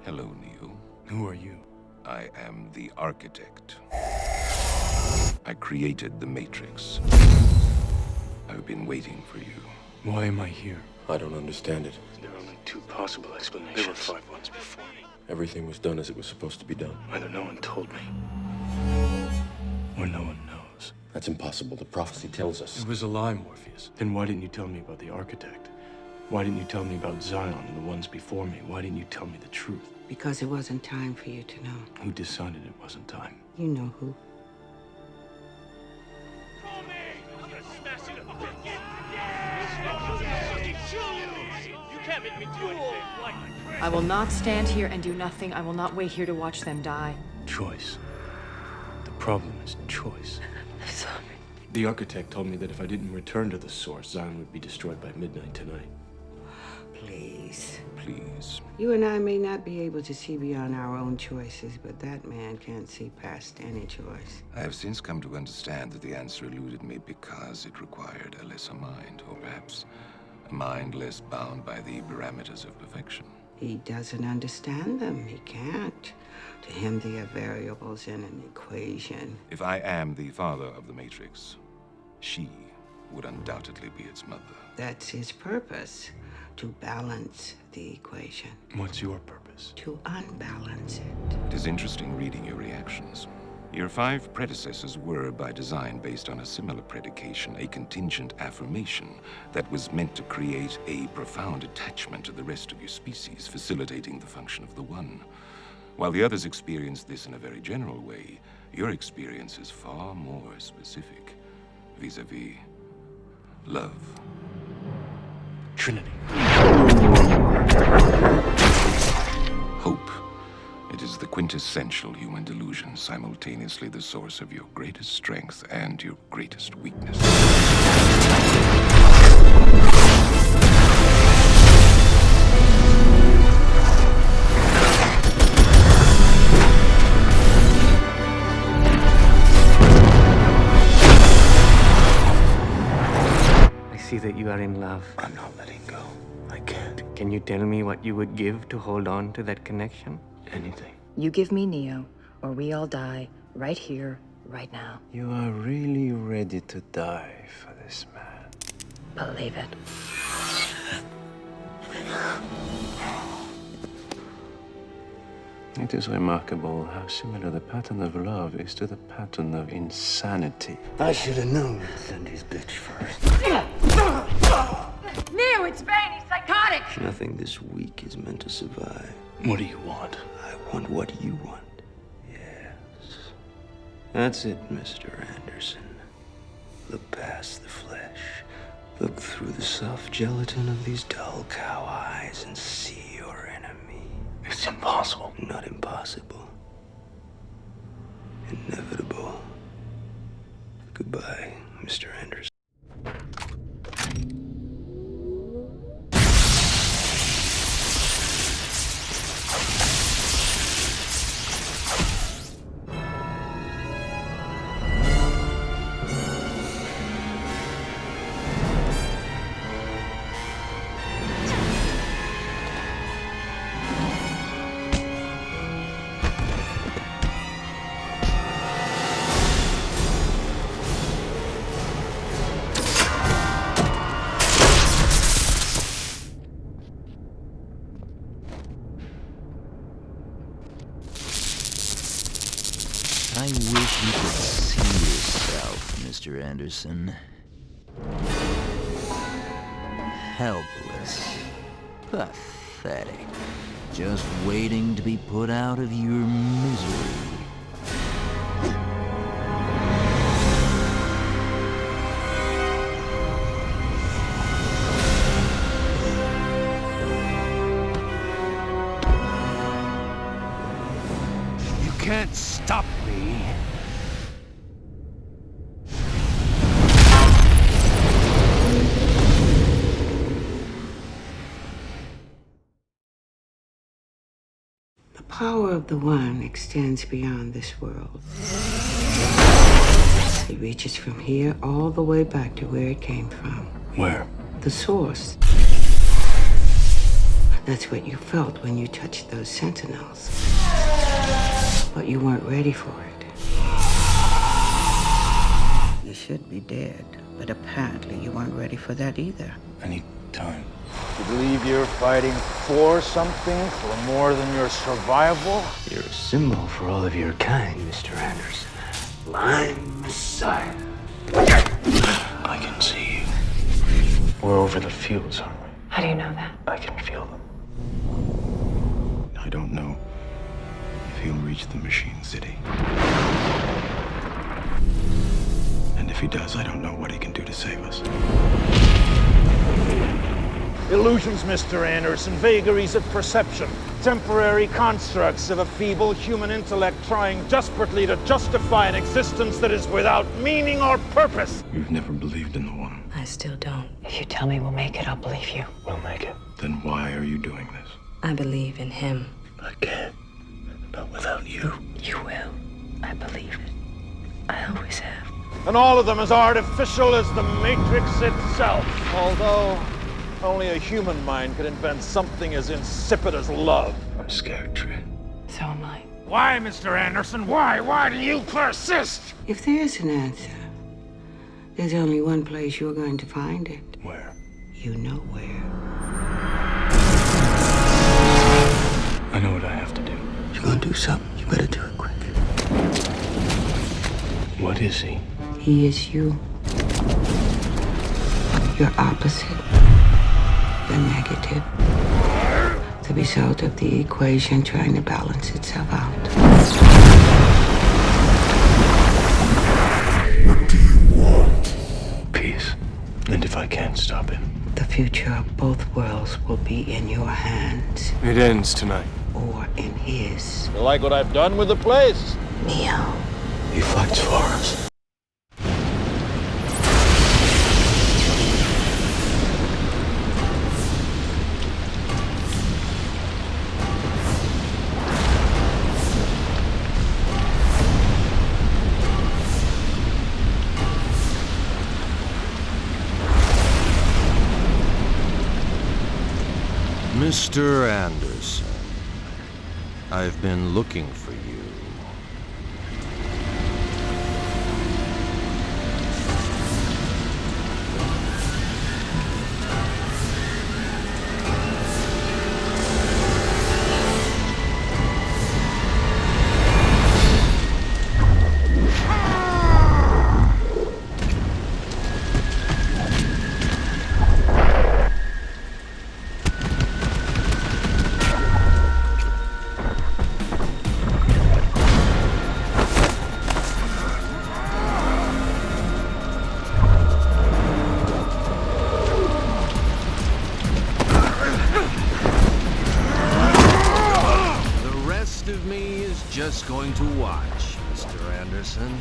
Hello, Neo. Who are you? I am the architect. I created the Matrix. I've been waiting for you. Why am I here? I don't understand it. There are only two possible explanations. There were 5 ones before me. Everything was done as it was supposed to be done. Either no one told me. Or no one knows. That's impossible. The prophecy tells us. It was a lie, Morpheus. Then why didn't you tell me about the architect? Why didn't you tell me about Zion and the ones before me? Why didn't you tell me the truth? Because it wasn't time for you to know. Who decided it wasn't time? You know who. I will not stand here and do nothing. I will not wait here to watch them die. Choice. The problem is choice. The architect told me that if I didn't return to the source, Zion would be destroyed by midnight tonight. Please. Please. You and I may not be able to see beyond our own choices, but that man can't see past any choice. I have since come to understand that the answer eluded me because it required a lesser mind, or perhaps a mind less bound by the parameters of perfection. He doesn't understand them. He can't. To him, they are variables in an equation. If I am the father of the Matrix, she would undoubtedly be its mother. That's his purpose, to balance the equation. What's your purpose? To unbalance it. It is interesting reading your reactions. Your 5 predecessors were, by design, based on a similar predication, a contingent affirmation that was meant to create a profound attachment to the rest of your species, facilitating the function of the One. While the others experienced this in a very general way, your experience is far more specific, vis-a-vis love. Trinity. Hope. It is the quintessential human delusion, simultaneously the source of your greatest strength and your greatest weakness. I see that you are in love. I'm not letting go. I can't. Can you tell me what you would give to hold on to that connection? Anything. You give me Neo, or we all die right here, right now. You are really ready to die for this man. Believe it. It is remarkable how similar the pattern of love is to the pattern of insanity. I should have known to send his bitch first. Neo, it's Bane. He's psychotic. Nothing this weak is meant to survive. What do you want? I want what you want. Yes. That's it, Mr. Anderson. Look past the flesh. Look through the soft gelatin of these dull cow eyes and see your enemy. It's impossible. Not impossible. Inevitable. Goodbye, Mr. Anderson. I wish you could see yourself, Mr. Anderson. Helpless. Pathetic. Just waiting to be put out of your misery. You can't stop me. The power of the One extends beyond this world. It reaches from here all the way back to where it came from. Where? The source. That's what you felt when you touched those sentinels. But you weren't ready for it. You should be dead, but apparently you weren't ready for that either. I need time. You believe you're fighting for something, for more than your survival? You're a symbol for all of your kind, Mr. Anderson. I'm Messiah. I can see you. We're over the fields, aren't we? How do you know that? I can feel them. I don't know if he'll reach the Machine City. And if he does, I don't know what he can do to save us. Illusions, Mr. Anderson, vagaries of perception, temporary constructs of a feeble human intellect trying desperately to justify an existence that is without meaning or purpose. You've never believed in the One. I still don't. If you tell me we'll make it, I'll believe you. We'll make it. Then why are you doing this? I believe in him. I can't. Not without you. You will. I believe it. I always have. And all of them as artificial as the Matrix itself, although only a human mind could invent something as insipid as love. I'm scared, Trin. So am I. Why, Mr. Anderson? Why? Why do you persist? If there is an answer, there's only one place you're going to find it. Where? You know where. I know what I have to do. You're gonna do something, you better do it quick. What is he? He is you. Your opposite. The negative. The result of the equation trying to balance itself out. Peace. And if I can't stop him? The future of both worlds will be in your hands. It ends tonight. Or in his. You like what I've done with the place? Neo. He fights for us. Mr. Anderson, I've been looking for you. Of me is just going to watch, Mr. Anderson.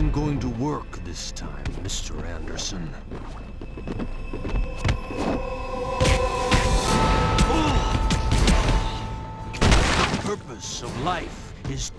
isn't going to work this time, Mr. Anderson. The purpose of life is...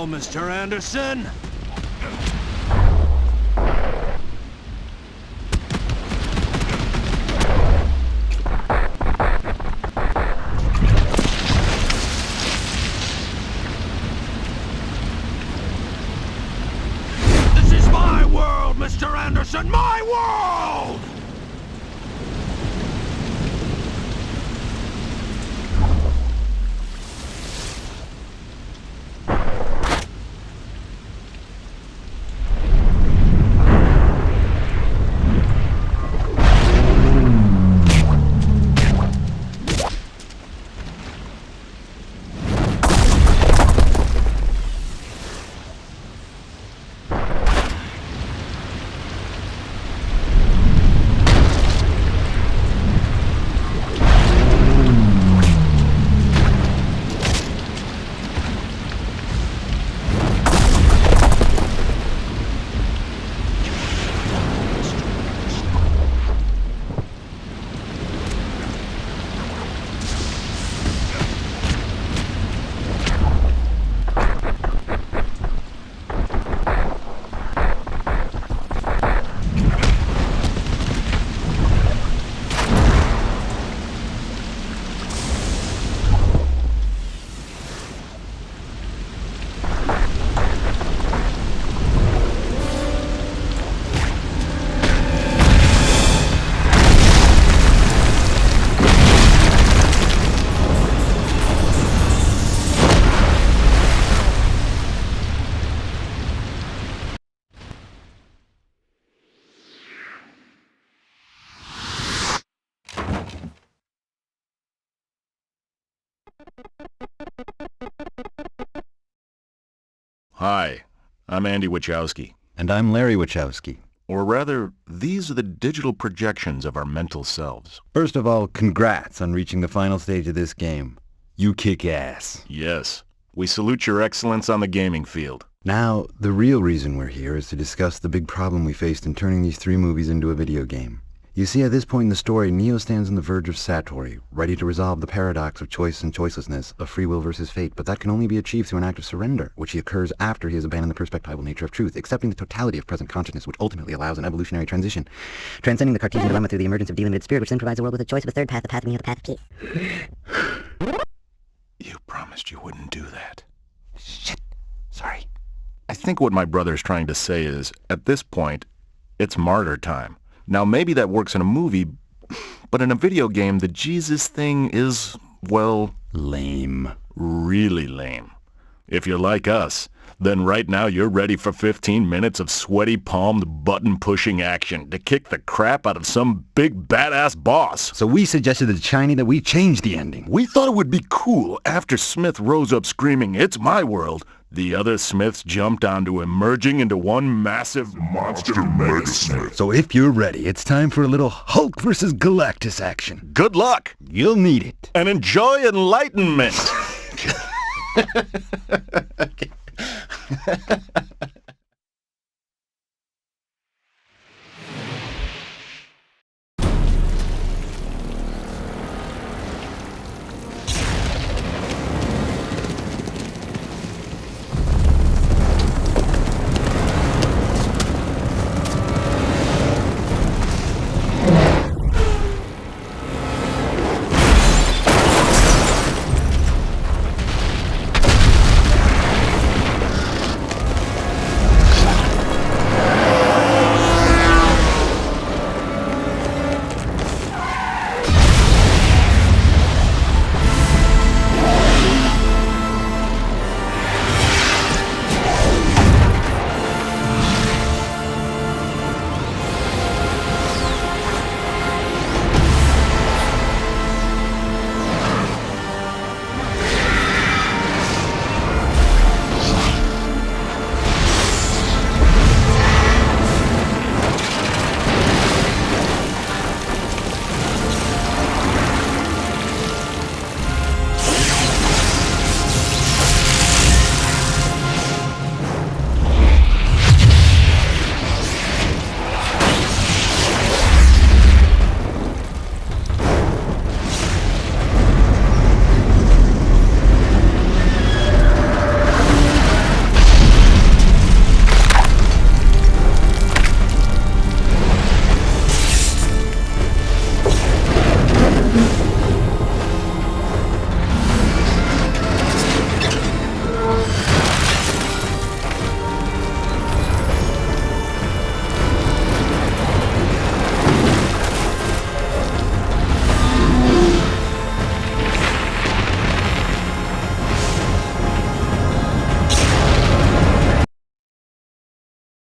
well, Mr. Anderson. This is my world, Mr. Anderson! My world! Hi, I'm Andy Wachowski. And I'm Larry Wachowski. Or rather, these are the digital projections of our mental selves. First of all, congrats on reaching the final stage of this game. You kick ass. Yes, we salute your excellence on the gaming field. Now, the real reason we're here is to discuss the big problem we faced in turning these 3 movies into a video game. You see, at this point in the story, Neo stands on the verge of Satori, ready to resolve the paradox of choice and choicelessness, of free will versus fate, but that can only be achieved through an act of surrender, which occurs after he has abandoned the perspectival nature of truth, accepting the totality of present consciousness, which ultimately allows an evolutionary transition, transcending the Cartesian dilemma through the emergence of delimited spirit, which then provides the world with a choice of a third path, the path of Neo, the path of peace. You promised you wouldn't do that. Shit. Sorry. I think what my brother's trying to say is, at this point, it's martyr time. Now, maybe that works in a movie, but in a video game, the Jesus thing is, well... lame. Really lame. If you're like us, then right now you're ready for 15 minutes of sweaty-palmed, button-pushing action to kick the crap out of some big badass boss. So we suggested to Chiny that we change the ending. We thought it would be cool after Smith rose up screaming, "It's my world." The other Smiths jumped onto him, merging into one massive monster Mega Smith. So if you're ready, it's time for a little Hulk versus Galactus action. Good luck! You'll need it. And enjoy enlightenment!